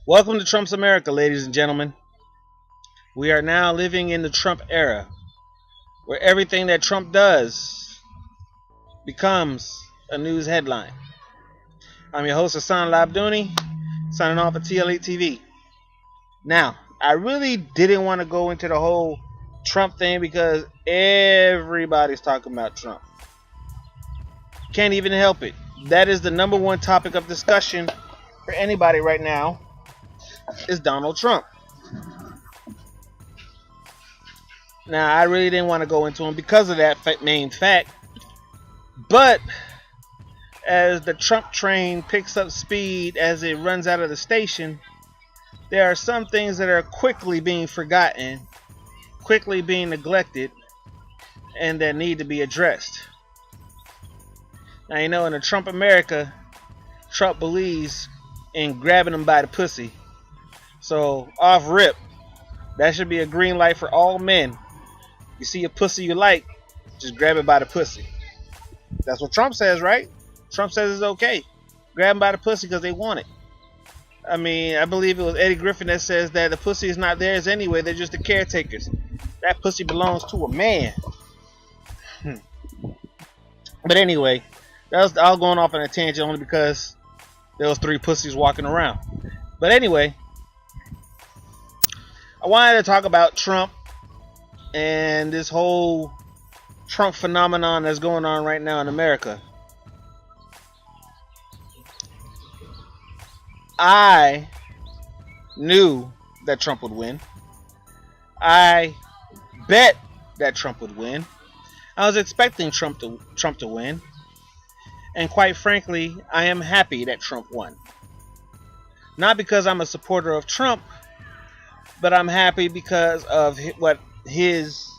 Welcome to Trump's America, ladies and gentlemen. We are now living in the Trump era, where everything that Trump does becomes a news headline. I'm your host, Hassan Labduni, signing off at TLE TV. Now, I really didn't want to go into the whole Trump thing because everybody's talking about Trump. Can't even help it. That is the number one topic of discussion for anybody right now, is Donald Trump. Now, I really didn't want to go into him because of that main fact. But as the Trump train picks up speed as it runs out of the station, there are some things that are quickly being forgotten, quickly being neglected, and that need to be addressed. Now, you know, in the Trump America, Trump believes in grabbing them by the pussy. So, off rip, that should be a green light for all men. You see a pussy you like, just grab it by the pussy. That's what Trump says, right? Trump says it's okay. Grab them by the pussy because they want it. I mean, I believe it was Eddie Griffin that says that the pussy is not theirs anyway. They're just the caretakers. That pussy belongs to a man. But anyway, that was all going off on a tangent only because there was 3 pussies walking around. But anyway, I wanted to talk about Trump and this whole Trump phenomenon that's going on right now in America. I knew that Trump would win. I bet that Trump would win. I was expecting Trump to win. And quite frankly, I am happy that Trump won. Not because I'm a supporter of Trump, but I'm happy because of what his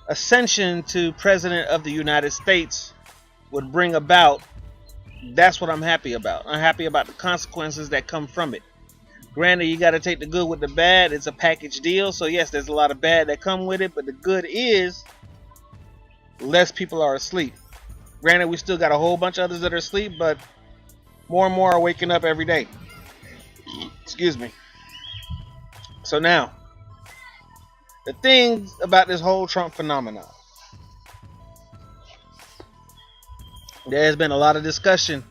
ascension to President of the United States would bring about. That's what I'm happy about. I'm happy about the consequences that come from it. Granted, you got to take the good with the bad. It's a package deal. So yes, there's a lot of bad that come with it. But the good is less people are asleep. Granted, we still got a whole bunch of others that are asleep, but more and more are waking up every day. Excuse me. So now, the things about this whole Trump phenomenon. There has been a lot of discussion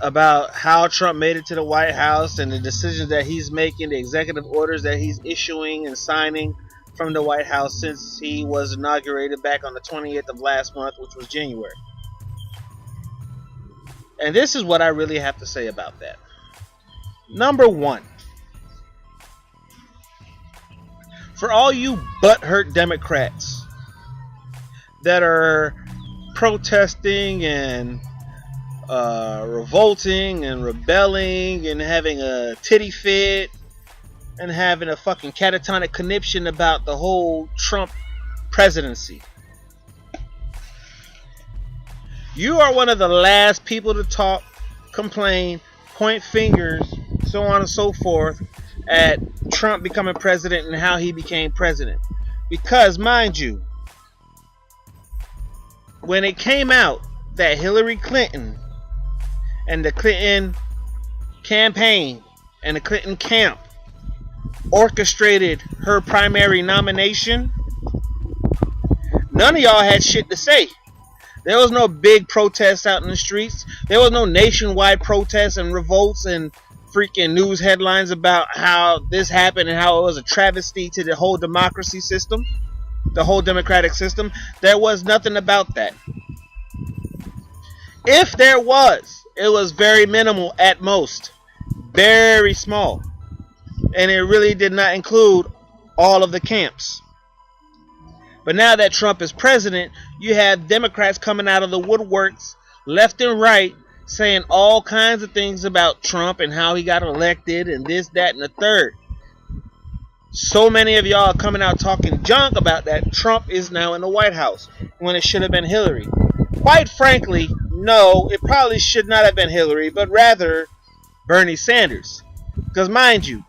about how Trump made it to the White House and the decisions that he's making, the executive orders that he's issuing and signing from the White House since he was inaugurated back on the 20th of last month, which was January. And this is what I really have to say about that. Number one, for all you butthurt Democrats that are protesting and revolting and rebelling and having a titty fit and having a fucking catatonic conniption about the whole Trump presidency, you are one of the last people to talk, complain, point fingers, so on and so forth at Trump becoming president and how he became president. Because, mind you, when it came out that Hillary Clinton and the Clinton campaign and the Clinton camp orchestrated her primary nomination, none of y'all had shit to say. There was no big protests out in the streets. There was no nationwide protests and revolts and freaking news headlines about how this happened and how it was a travesty to the whole democracy system, the whole democratic system. There was nothing about that. If there was, it was very minimal at most. Very small. And it really did not include all of the camps. But now that Trump is president, you have Democrats coming out of the woodworks, left and right, saying all kinds of things about Trump and how he got elected and this, that, and the third. So many of y'all are coming out talking junk about that Trump is now in the White House when it should have been Hillary. Quite frankly, no, it probably should not have been Hillary, but rather Bernie Sanders. Because mind you,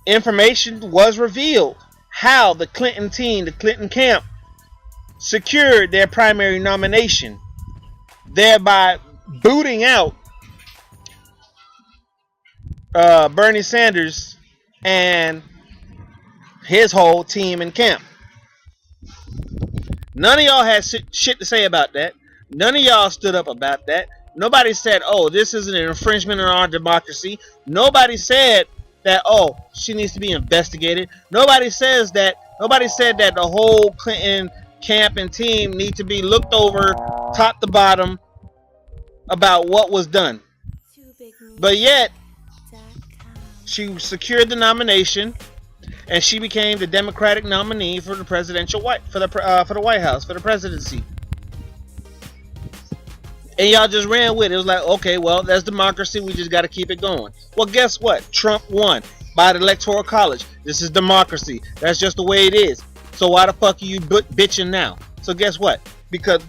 information was revealed how the Clinton team, the Clinton camp, secured their primary nomination, thereby booting out Bernie Sanders and his whole team and camp. None of y'all had shit to say about that. None of y'all stood up about that. Nobody said, oh, this is an infringement on our democracy. Nobody said that, oh, she needs to be investigated. Nobody said that the whole Clinton camp and team need to be looked over top to bottom about what was done. But yet, she secured the nomination and she became the Democratic nominee for the presidential for the White House, for the presidency. And y'all just ran with it. It was like, okay, well, that's democracy. We just got to keep it going. Well, guess what? Trump won by the Electoral College. This is democracy. That's just the way it is. So why the fuck are you bitching now? So guess what? Because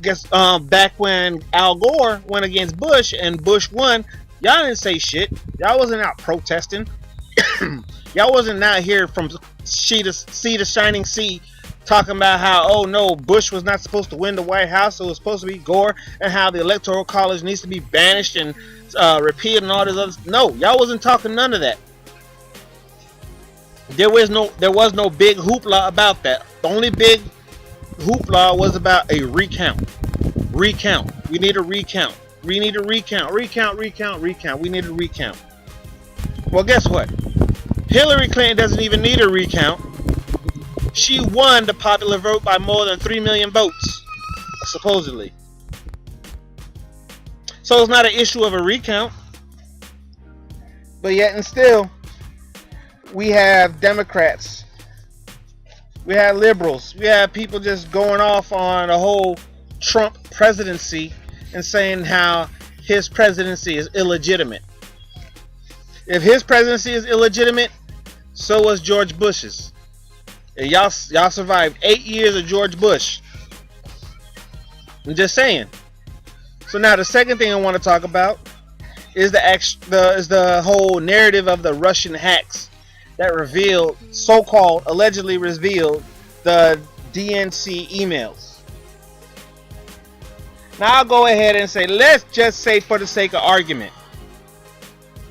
back when Al Gore went against Bush and Bush won, y'all didn't say shit. Y'all wasn't out protesting. Y'all wasn't out here from sea to shining sea talking about how, oh no, Bush was not supposed to win the White House, it was supposed to be Gore, and how the Electoral College needs to be banished and repealed and all this other. No, y'all wasn't talking none of that. There was no big hoopla about that. The only big hoopla was about a recount. We need a recount. We need a recount. We need a recount. Well, guess what? Hillary Clinton doesn't even need a recount. She won the popular vote by more than 3 million votes, supposedly. So it's not an issue of a recount. But yet and still, we have Democrats, we have liberals, we have people just going off on the whole Trump presidency and saying how his presidency is illegitimate. If his presidency is illegitimate, so was George Bush's. And y'all survived 8 years of George Bush. I'm just saying. So now the second thing I want to talk about is the whole narrative of the Russian hacks that allegedly revealed the DNC emails. Now I'll go ahead and say, let's just say for the sake of argument,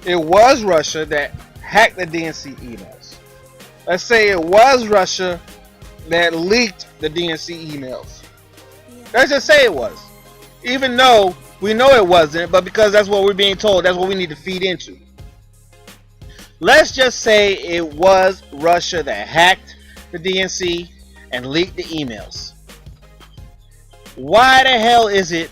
it was Russia that hacked the DNC emails. Let's say it was Russia that leaked the DNC emails. Let's just say it was. Even though we know it wasn't, but because that's what we're being told, that's what we need to feed into. Let's just say it was Russia that hacked the DNC and leaked the emails. Why the hell is it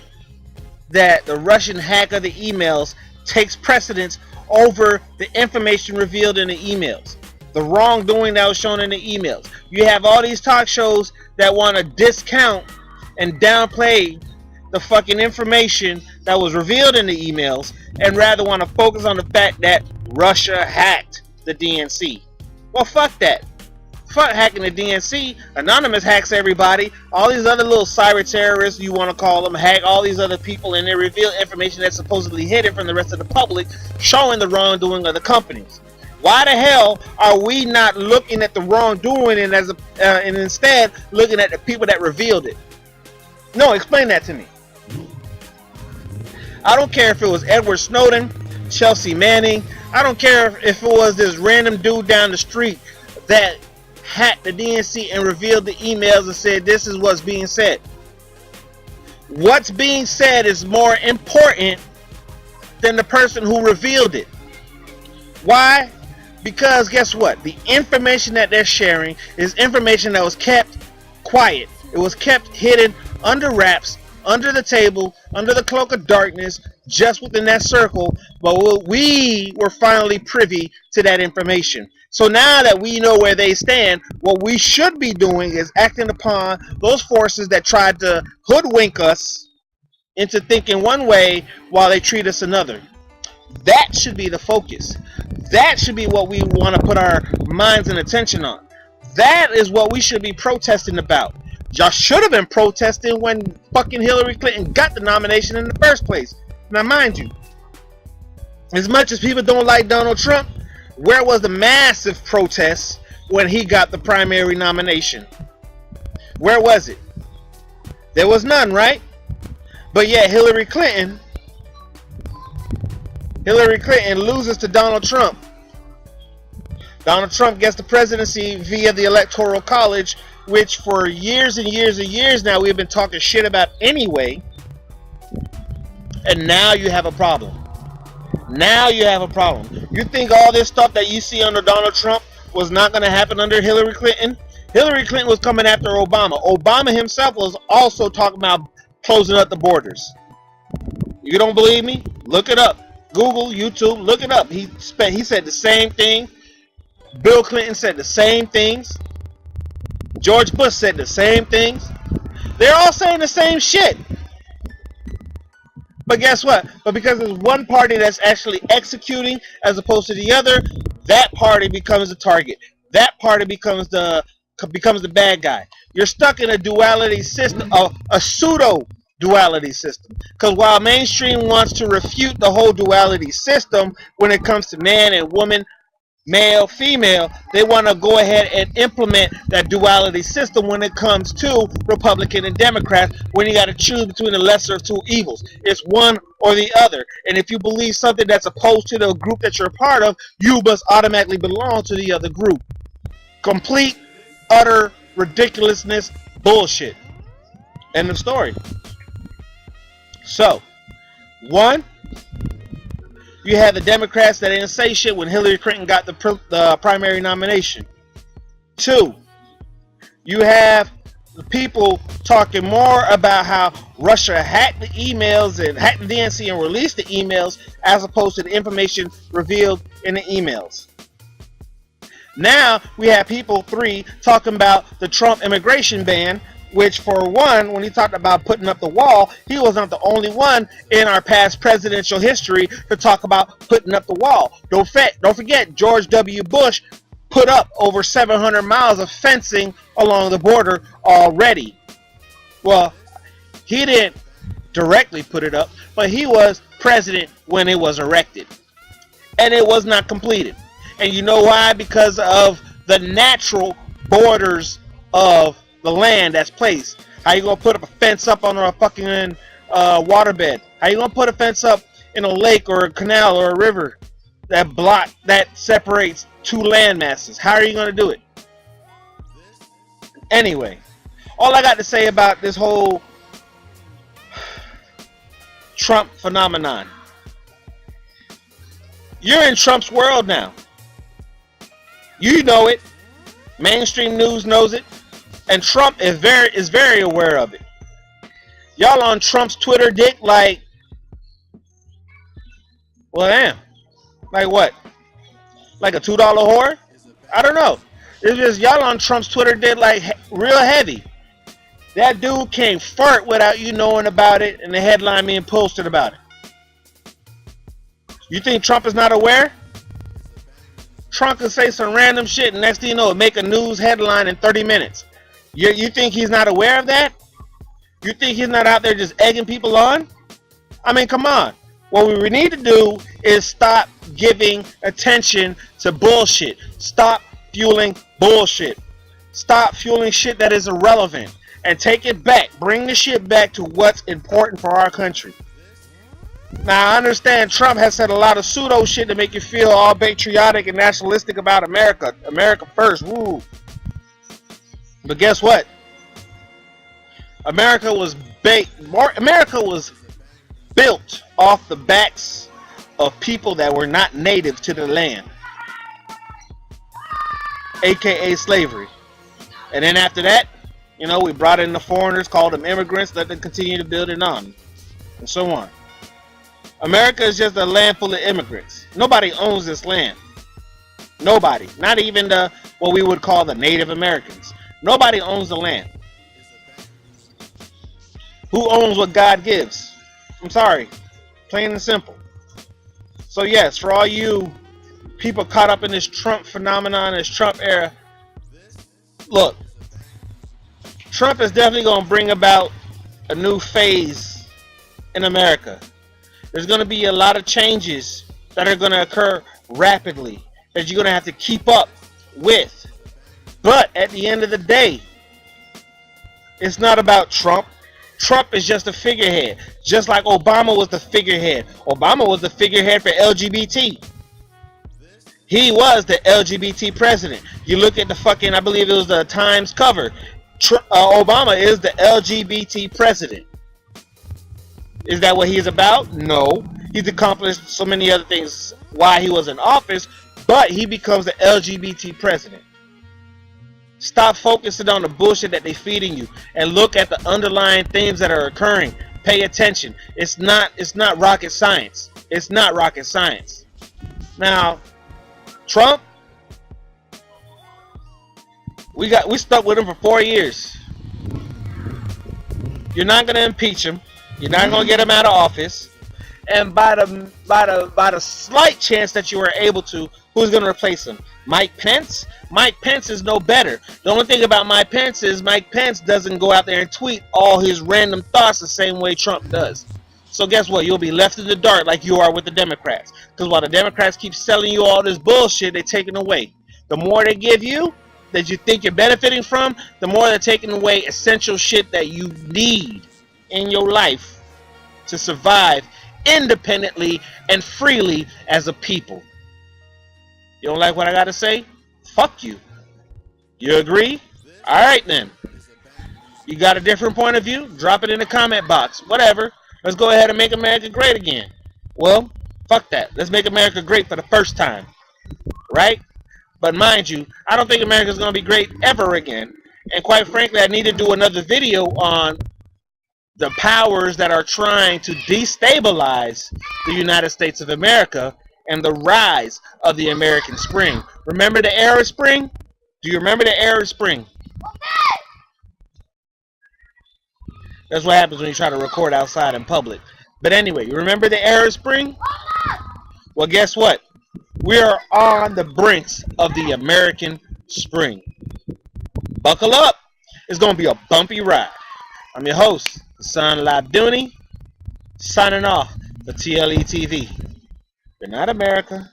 that the Russian hack of the emails takes precedence over the information revealed in the emails? The wrongdoing that was shown in the emails. You have all these talk shows that want to discount and downplay the fucking information that was revealed in the emails and rather want to focus on the fact that Russia hacked the DNC. Well, fuck that. Fuck hacking the DNC. Anonymous hacks everybody. All these other little cyber terrorists, you want to call them, hack all these other people and they reveal information that's supposedly hidden from the rest of the public, showing the wrongdoing of the companies. Why the hell are we not looking at the wrongdoing and instead looking at the people that revealed it? No, explain that to me. I don't care if it was Edward Snowden, Chelsea Manning. I don't care if it was this random dude down the street that hacked the DNC and revealed the emails and said this is what's being said. What's being said is more important than the person who revealed it. Why? Because guess what? The information that they're sharing is information that was kept quiet. It was kept hidden under wraps, under the table, under the cloak of darkness, just within that circle. But we were finally privy to that information. So now that we know where they stand, what we should be doing is acting upon those forces that tried to hoodwink us into thinking one way while they treat us another. That should be the focus. That should be what we want to put our minds and attention on. That is what we should be protesting about. Y'all should have been protesting when fucking Hillary Clinton got the nomination in the first place. Now mind you, as much as people don't like Donald Trump, where was the massive protest when he got the primary nomination? Where was it? There was none, right? But yet Hillary Clinton loses to Donald Trump. Donald Trump gets the presidency via the Electoral College, which for years and years and years now we've been talking shit about anyway. And now you have a problem. Now you have a problem. You think all this stuff that you see under Donald Trump was not going to happen under Hillary Clinton? Hillary Clinton was coming after Obama. Obama himself was also talking about closing up the borders. You don't believe me? Look it up. Google, YouTube, look it up. He said the same thing. Bill Clinton said the same things. George Bush said the same things. They're all saying the same shit. But guess what? But because there's one party that's actually executing as opposed to the other, that party becomes the target. That party becomes the bad guy. You're stuck in a duality system, a pseudo duality system. Because while mainstream wants to refute the whole duality system when it comes to man and woman, male, female, they want to go ahead and implement that duality system when it comes to Republican and Democrats, when you got to choose between the lesser of two evils. It's one or the other. And if you believe something that's opposed to the group that you're a part of, you must automatically belong to the other group. Complete, utter ridiculousness, bullshit. End of story. So, one, you had the Democrats that didn't say shit when Hillary Clinton got the primary nomination. Two, you have the people talking more about how Russia hacked the emails and hacked the DNC and released the emails as opposed to the information revealed in the emails. Now we have people, three, talking about the Trump immigration ban, which for one, when he talked about putting up the wall, he was not the only one in our past presidential history to talk about putting up the wall. Don't forget, George W. Bush put up over 700 miles of fencing along the border already. Well, he didn't directly put it up, but he was president when it was erected. And it was not completed. And you know why? Because of the natural borders of the land that's placed. How you gonna put up a fence up on a fucking waterbed? How you gonna put a fence up in a lake or a canal or a river that separates two land masses? How are you gonna do it? Anyway, all I got to say about this whole Trump phenomenon. You're in Trump's world now. You know it. Mainstream news knows it. And Trump is very aware of it. Y'all on Trump's Twitter dick like, well, damn. Like what? Like a $2 whore? I don't know. It's just y'all on Trump's Twitter dick like real heavy. That dude can't fart without you knowing about it and the headline being posted about it. You think Trump is not aware? Trump can say some random shit and next thing you know, make a news headline in 30 minutes. You think he's not aware of that? You think he's not out there just egging people on? I mean, come on. What we need to do is stop giving attention to bullshit. Stop fueling bullshit. Stop fueling shit that is irrelevant. And take it back. Bring the shit back to what's important for our country. Now, I understand Trump has said a lot of pseudo shit to make you feel all patriotic and nationalistic about America. America first. Woo. But guess what? America was built off the backs of people that were not native to the land, aka slavery. And then after that, you know, we brought in the foreigners, called them immigrants, let them continue to build it on, and so on. America is just a land full of immigrants. Nobody owns this land. Nobody. Not even what we would call the Native Americans. Nobody owns the land. Who owns what God gives? I'm sorry. Plain and simple. So yes, for all you people caught up in this Trump phenomenon, this Trump era, look, Trump is definitely going to bring about a new phase in America. There's going to be a lot of changes that are going to occur rapidly that you're going to have to keep up with. But at the end of the day, it's not about Trump. Trump is just a figurehead, just like Obama was the figurehead. Obama was the figurehead for LGBT. He was the LGBT president. You look at the fucking, I believe it was the Times cover. Obama is the LGBT president. Is that what he's about? No. He's accomplished so many other things while he was in office, but he becomes the LGBT president. Stop focusing on the bullshit that they're feeding you and look at the underlying things that are occurring. Pay attention. It's not rocket science. It's not rocket science. Now, Trump, we stuck with him for 4 years. You're not gonna impeach him. You're not gonna get him out of office. And by the slight chance that you are able to, who's gonna replace him? Mike Pence? Mike Pence is no better. The only thing about Mike Pence is Mike Pence doesn't go out there and tweet all his random thoughts the same way Trump does. So guess what? You'll be left in the dark like you are with the Democrats. Because while the Democrats keep selling you all this bullshit, they're taking away. The more they give you that you think you're benefiting from, the more they're taking away essential shit that you need in your life to survive independently and freely as a people. You don't like what I gotta say? Fuck you. You agree? Alright then. You got a different point of view? Drop it in the comment box. Whatever. Let's go ahead and make America great again. Well, fuck that. Let's make America great for the first time. Right? But mind you, I don't think America's going to be great ever again. And quite frankly, I need to do another video on the powers that are trying to destabilize the United States of America and the rise of the American Spring. Remember the Arab Spring? Do you remember the Arab Spring? That's what happens when you try to record outside in public. But anyway, you remember the Arab Spring? Well, guess what? We are on the brinks of the American Spring. Buckle up. It's going to be a bumpy ride. I'm your host, Son Labduni, signing off for TLE TV. Good night, America.